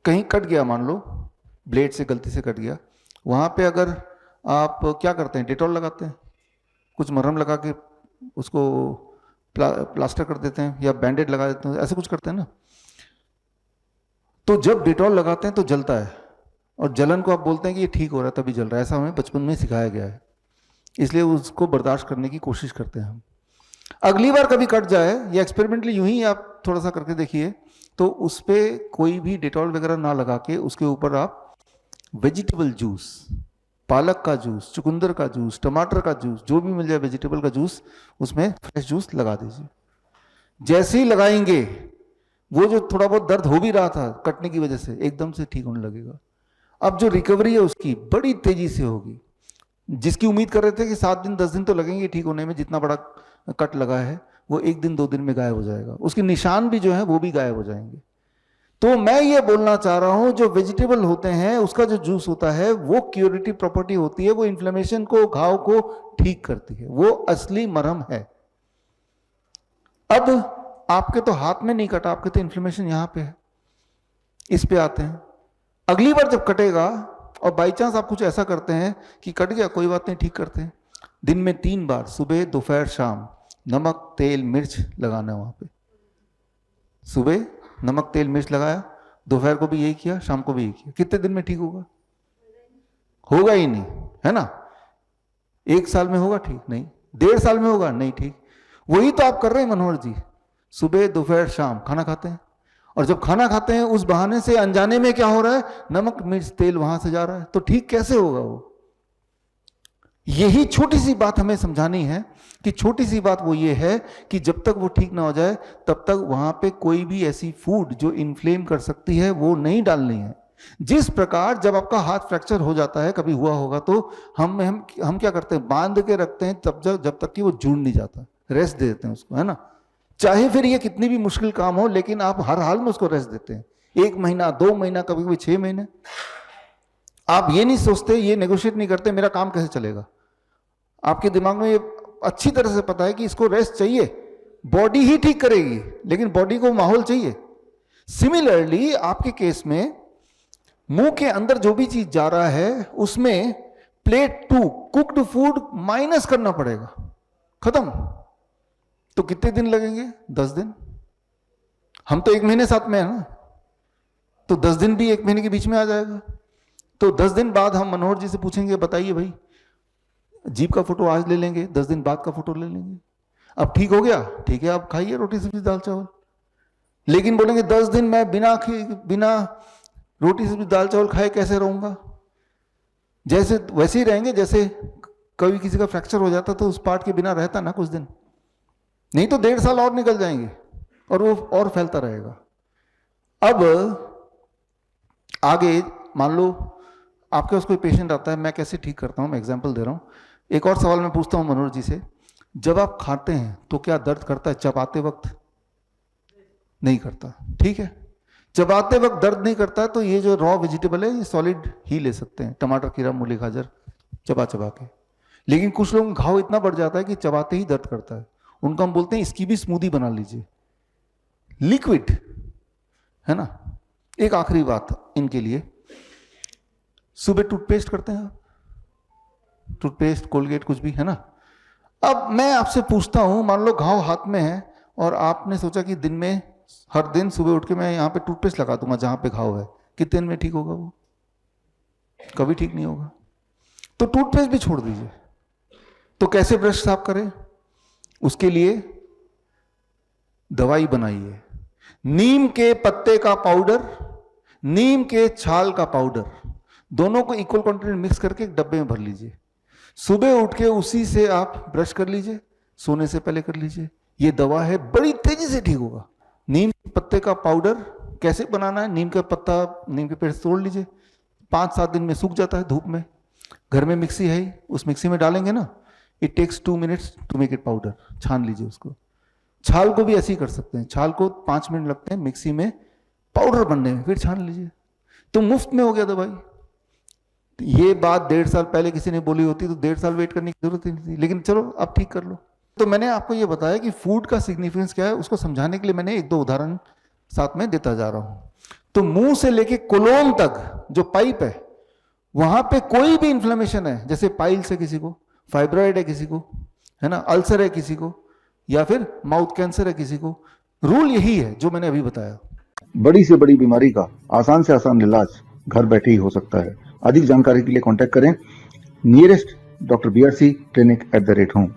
कहीं कट गया, मान लो ब्लेड से गलती से कट गया, वहाँ पे अगर आप क्या करते हैं, डेटॉल लगाते हैं, कुछ मरहम लगा के उसको प्लास्टर कर देते हैं या बैंडेड लगा देते हैं, ऐसे कुछ करते हैं ना। तो जब डेटॉल लगाते हैं तो जलता है, और जलन को आप बोलते हैं कि ये ठीक हो रहा है तभी जल रहा है, ऐसा हमें बचपन में सिखाया गया है, इसलिए उसको बर्दाश्त करने की कोशिश करते हैं हम। अगली बार कभी कट जाए, या एक्सपेरिमेंटली यूं ही आप थोड़ा सा करके देखिए, तो उस पर कोई भी डेटॉल वगैरह ना लगा के उसके ऊपर आप वेजिटेबल जूस, पालक का जूस, चुकंदर का जूस, टमाटर का जूस, जो भी मिल जाए वेजिटेबल का जूस, उसमें फ्रेश जूस लगा दीजिए। जैसे ही लगाएंगे, वो जो थोड़ा बहुत दर्द हो भी रहा था कटने की वजह से, एकदम से ठीक होने लगेगा। अब जो रिकवरी है उसकी बड़ी तेजी से होगी। जिसकी उम्मीद कर रहे थे कि 7 दिन 10 दिन तो लगेंगे ठीक होने में, जितना बड़ा कट लगा है वो 1 दिन 2 दिन में गायब हो जाएगा, उसके निशान भी जो है वो भी गायब हो जाएंगे। तो मैं ये बोलना चाह रहा हूं, जो वेजिटेबल होते हैं उसका जो जूस होता है वो क्यूरेटिव प्रॉपर्टी होती है, वो इन्फ्लेमेशन को, घाव को ठीक करती है, वो असली मरहम है। अब आपके तो हाथ में नहीं कटा, आपके तो इन्फ्लेमेशन यहां पे है। इस पे आते हैं, अगली बार जब कटेगा और बाई चांस आप कुछ ऐसा करते हैं कि कट गया, कोई बात नहीं, ठीक करते हैं, दिन में 3 बार, सुबह दोपहर शाम, नमक तेल मिर्च लगाना है वहां पे। सुबह नमक तेल मिर्च लगाया, दोपहर को भी यही किया, शाम को भी यही किया, कितने दिन में ठीक होगा? होगा ही नहीं, है ना। 1 साल में होगा ठीक? नहीं। 1.5 साल में होगा? नहीं ठीक। वही तो आप कर रहे हैं मनोहर जी, सुबह दोपहर शाम खाना खाते हैं, और जब खाना खाते हैं उस बहाने से अनजाने में क्या हो रहा है, नमक मिर्च तेल वहां से जा रहा है, तो ठीक कैसे होगा वो? यही छोटी सी बात हमें समझानी है, कि छोटी सी बात वो ये है कि जब तक वो ठीक ना हो जाए तब तक वहां पे कोई भी ऐसी फूड जो इन्फ्लेम कर सकती है वो नहीं डालनी है। जिस प्रकार जब आपका हाथ फ्रैक्चर हो जाता है, कभी हुआ होगा, तो हम क्या करते हैं, बांध के रखते हैं तब जब तक कि वो जुड़ नहीं जाता, रेस्ट दे देते हैं उसको, है ना। चाहे फिर ये कितनी भी मुश्किल काम हो, लेकिन आप हर हाल में उसको रेस्ट देते हैं, 1 महीना 2 महीना, कभी कभी 6 महीने। आप ये नहीं सोचते, ये नेगोशिएट नहीं करते मेरा काम कैसे चलेगा। आपके दिमाग में ये अच्छी तरह से पता है कि इसको रेस्ट चाहिए, बॉडी ही ठीक करेगी, लेकिन बॉडी को माहौल चाहिए। सिमिलरली आपके केस में मुंह के अंदर जो भी चीज जा रहा है उसमें प्लेट 2 कुक्ड फूड माइनस करना पड़ेगा, खत्म। तो कितने दिन लगेंगे? 10 दिन। हम तो 1 महीने साथ में है ना, तो 10 दिन भी 1 महीने के बीच में आ जाएगा। तो 10 दिन बाद हम मनोहर जी से पूछेंगे, बताइए भाई, जीभ का फोटो आज ले लेंगे, 10 दिन बाद का फोटो ले लेंगे। अब ठीक हो गया, ठीक है, आप खाइए रोटी सब्जी दाल चावल। लेकिन बोलेंगे 10 दिन मैं बिना रोटी सब्जी दाल चावल खाए कैसे रहूंगा? जैसे वैसे ही रहेंगे जैसे कभी किसी का फ्रैक्चर हो जाता तो उस पार्ट के बिना रहता ना कुछ दिन, नहीं तो 1.5 साल और निकल जाएंगे और वो और फैलता रहेगा। अब आगे मान लो आपके पास कोई पेशेंट आता है, मैं कैसे ठीक करता हूं, मैं एग्जांपल दे रहा हूं। एक और सवाल मैं पूछता हूं मनोहर जी से, जब आप खाते हैं तो क्या दर्द करता है चबाते वक्त? नहीं करता, ठीक है। चबाते वक्त दर्द नहीं करता है, तो ये जो रॉ वेजिटेबल है ये सॉलिड ही ले सकते हैं, टमाटर खीरा मूली गाजर चबा चबा के। लेकिन कुछ लोगों का घाव इतना बढ़ जाता है कि चबाते ही दर्द करता है, उनको हम बोलते हैं इसकी भी स्मूदी बना लीजिए, लिक्विड, है ना। एक आखिरी बात इनके लिए, सुबह टूथपेस्ट करते हैं आप? टूथपेस्ट कोलगेट कुछ भी, है ना। अब मैं आपसे पूछता हूं, मान लो घाव हाथ में है और आपने सोचा कि दिन में हर दिन सुबह उठ के मैं यहां पे टूथपेस्ट लगा दूंगा जहां पे घाव है, कितने दिन में ठीक होगा? वो कभी ठीक नहीं होगा। तो टूथपेस्ट भी छोड़ दीजिए। तो कैसे ब्रश साफ करें? उसके लिए दवाई बनाइए, नीम के पत्ते का पाउडर, नीम के छाल का पाउडर, दोनों को इक्वल क्वांटिटी मिक्स करके एक डब्बे में भर लीजिए। सुबह उठ के उसी से आप ब्रश कर लीजिए, सोने से पहले कर लीजिए। ये दवा है, बड़ी तेजी से ठीक होगा। नीम के पत्ते का पाउडर कैसे बनाना है? नीम का पत्ता, नीम के पेड़ तोड़ लीजिए, 5-7 दिन में सूख जाता है धूप में। घर में मिक्सी है ही, उस मिक्सी में डालेंगे ना, it takes 2 minutes to make it powder. छान लीजिए उसको। छाल को भी ऐसे ही कर सकते हैं, छाल को 5 मिनट लगते हैं मिक्सी में पाउडर बनने में, फिर छान लीजिए, तो मुफ्त में हो गया दवाई। ये बात 1.5 साल पहले किसी ने बोली होती तो 1.5 साल वेट करने की जरूरत ही नहीं थी, लेकिन चलो अब ठीक कर लो। तो मैंने आपको ये बताया कि फूड का सिग्निफिकेंस क्या है, उसको समझाने के लिए मैंने 1-2 उदाहरण साथ में देता जा रहा हूं। तो मुंह से लेके कोलोन तक जो पाइप है वहां पे कोई भी इन्फ्लेमेशन है, जैसे पाइल्स है किसी को, फाइब्रॉइड है किसी को, है ना, अल्सर है किसी को, या फिर माउथ कैंसर है किसी को, रूल यही है जो मैंने अभी बताया। बड़ी से बड़ी बीमारी का आसान से आसान इलाज घर बैठे ही हो सकता है। अधिक जानकारी के लिए कांटेक्ट करें nearest doctor BRC clinic @home।